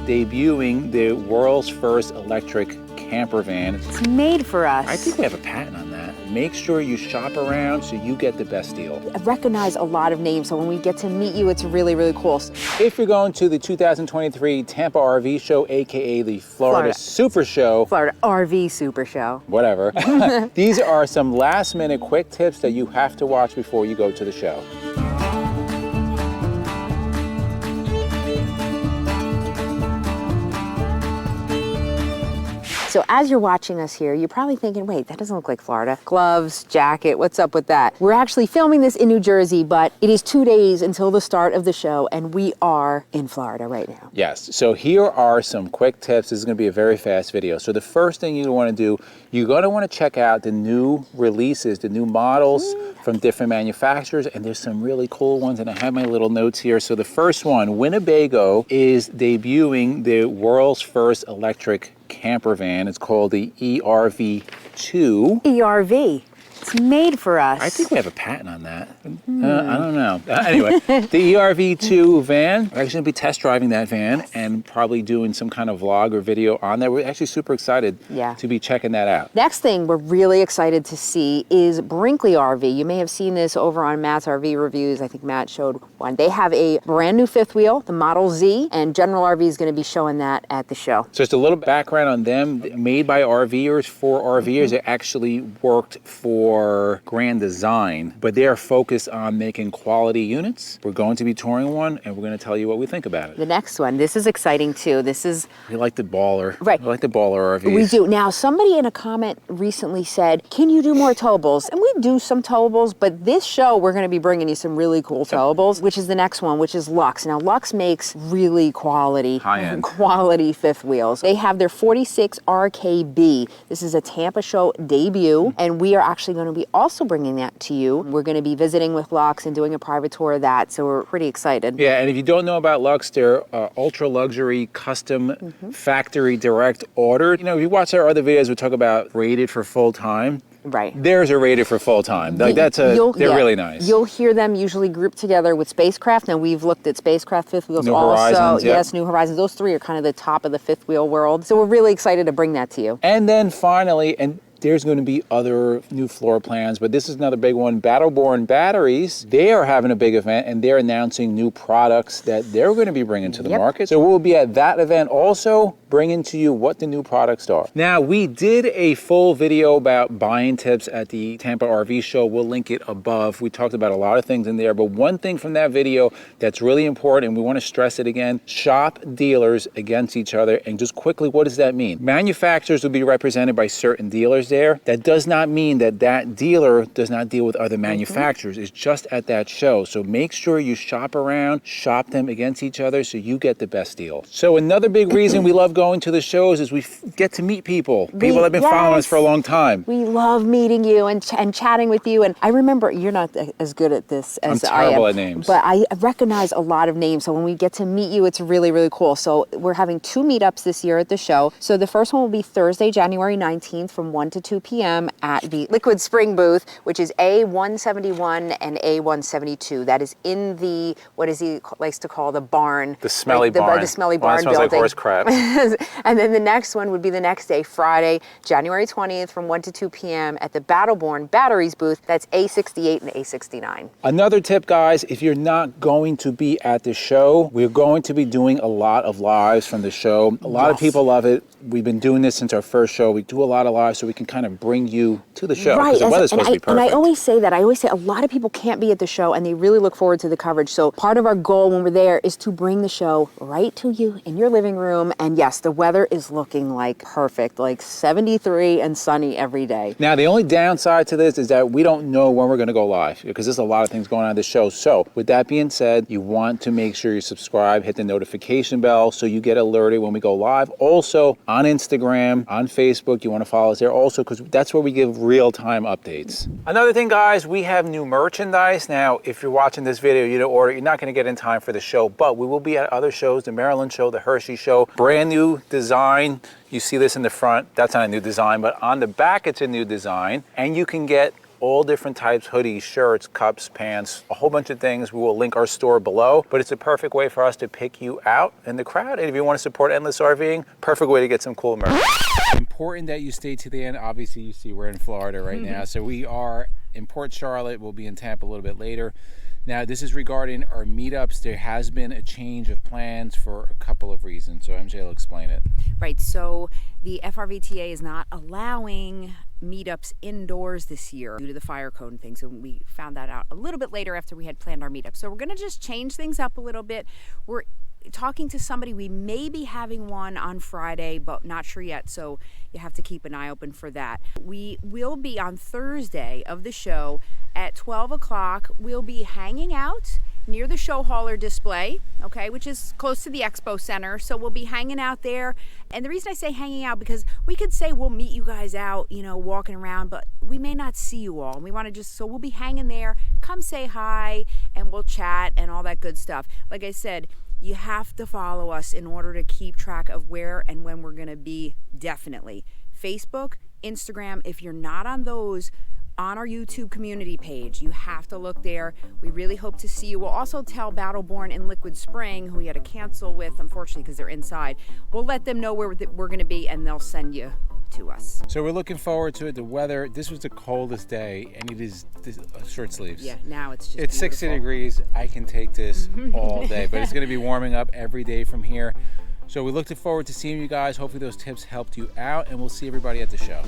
debuting the world's first electric camper van. It's made for us. I think we have a patent on that. Make sure you shop around so you get the best deal. I recognize a lot of names, so when we get to meet you, it's really, really cool. If you're going to the 2023 Tampa RV show, aka the Florida Super Show. Florida RV Super Show. Whatever. These are some last minute quick tips that you have to watch before you go to the show. So as you're watching us here, you're probably thinking, wait, that doesn't look like Florida. Gloves, jacket, what's up with that? We're actually filming this in New Jersey, but it is 2 days until the start of the show, and we are in Florida right now. Yes, so here are some quick tips. This is gonna be a very fast video. So the first thing you wanna do, you're gonna wanna check out the new releases, the new models from different manufacturers, and there's some really cool ones, and I have my little notes here. So the first one, Winnebago is debuting the world's first electric camper van. It's called the ERV2. ERV. It's made for us. I think we have a patent on that. I don't know. Anyway, the ERV2 van, we're actually going to be test driving that van and probably doing some kind of vlog or video on that. We're actually super excited to be checking that out. Next thing we're really excited to see is Brinkley RV. You may have seen this over on Matt's RV reviews. I think Matt showed one. They have a brand new fifth wheel, the Model Z, and General RV is going to be showing that at the show. So just a little background on them. Made by RVers for RVers. They actually worked for Grand Design, but they are focused on making quality units. We're going to be touring one, and we're going to tell you what we think about it. The next one, this is exciting too. This is... We like the baller. Right. We like the baller RVs. We do. Now, somebody in a comment recently said, can you do more towables? And we do some towables, but this show, we're going to be bringing you some really cool towables, which is the next one, which is Lux. Now, Lux makes really quality, high-end, quality fifth wheels. They have their 46 RKB. This is a Tampa show debut, and we are actually going to be also bringing that to you. We're going to be visiting with Lux and doing a private tour of that, so we're pretty excited. Yeah, and if you don't know about Lux, they're ultra luxury, custom, factory direct ordered. You know, if you watch our other videos, we talk about rated for full time. Right. Theirs are rated for full time. Like they're really nice. You'll hear them usually grouped together with Spacecraft. Now we've looked at Spacecraft fifth wheels New also. Horizons, yes, New Horizons. Those three are kind of the top of the fifth wheel world. So we're really excited to bring that to you. And then finally, and there's going to be other new floor plans, but this is another big one. Battleborn Batteries, they are having a big event and they're announcing new products that they're going to be bringing to the market. So we'll be at that event also, bringing to you what the new products are. Now, we did a full video about buying tips at the Tampa RV show. We'll link it above. We talked about a lot of things in there, but one thing from that video that's really important, and we want to stress it again, shop dealers against each other. And just quickly, what does that mean? Manufacturers will be represented by certain dealers there. That does not mean that that dealer does not deal with other manufacturers. It's just at that show. So make sure you shop around, shop them against each other so you get the best deal. So another big reason we love going to the shows is we get to meet people. People that have been following us for a long time. We love meeting you and chatting with you. And I remember, you're not as good at this as I am. I'm terrible at names. But I recognize a lot of names. So when we get to meet you, it's really, really cool. So we're having 2 meetups this year at the show. So the first one will be Thursday, January 19th from 1 to 2 p.m. at the Liquid Spring booth, which is A171 and A172. That is in the, what is he likes to call the barn. The smelly barn. The smelly barn building. That smells like horse crap. And then the next one would be the next day, Friday, January 20th from 1 to 2 p.m. at the Battleborn Batteries booth. That's A68 and A69. Another tip, guys, if you're not going to be at the show, we're going to be doing a lot of lives from the show. A lot of people love it. We've been doing this since our first show. We do a lot of lives so we can kind of bring you to the show. Right. The weather's supposed to be perfect. And I always say that. I always say a lot of people can't be at the show and they really look forward to the coverage. So part of our goal when we're there is to bring the show right to you in your living room. And yes, the weather is looking like perfect, like 73 and sunny every day. Now, the only downside to this is that we don't know when we're going to go live because there's a lot of things going on at the show. So with that being said, you want to make sure you subscribe, hit the notification bell so you get alerted when we go live. Also, on Instagram, on Facebook, you want to follow us there also because that's where we give real-time updates. Another thing, guys, we have new merchandise. Now, if you're watching this video, you don't order, you're not going to get in time for the show, but we will be at other shows, the Maryland show, the Hershey show, brand new design. You see this in the front, that's not a new design, but on the back, it's a new design, and you can get all different types, hoodies, shirts, cups, pants, a whole bunch of things. We will link our store below, but it's a perfect way for us to pick you out in the crowd. And if you want to support Endless RVing, perfect way to get some cool merch. Important that you stay to the end. Obviously, you see we're in Florida right now, so we are in Port Charlotte. We'll be in Tampa a little bit later. Now, this is regarding our meetups. There has been a change of plans for a couple of reasons, so MJ will explain it. Right, so the FRVTA is not allowing meetups indoors this year due to the fire code and things, and we found that out a little bit later after we had planned our meetup. So we're gonna just change things up a little bit. We're talking to somebody. We may be having one on Friday, but not sure yet, so you have to keep an eye open for that. We will be on Thursday of the show at 12 o'clock. We'll be hanging out near the show hauler display, okay, which is close to the expo center. So we'll be hanging out there. And the reason I say hanging out, because we could say we'll meet you guys out, you know, walking around, but we may not see you all. And we want to so we'll be hanging there. Come say hi and we'll chat and all that good stuff. Like I said, you have to follow us in order to keep track of where and when we're going to be, definitely. Facebook, Instagram, if you're not on those, on our YouTube community page, you have to look there. We really hope to see you. We'll also tell Battleborn and Liquid Spring, who we had to cancel with, unfortunately, because they're inside. We'll let them know where we're going to be, and they'll send you to us. So we're looking forward to it. The weather, this was the coldest day, and it is short sleeves. Yeah, now it's just It's beautiful. 60 degrees. I can take this all day, but it's going to be warming up every day from here. So we look forward to seeing you guys. Hopefully those tips helped you out, and we'll see everybody at the show.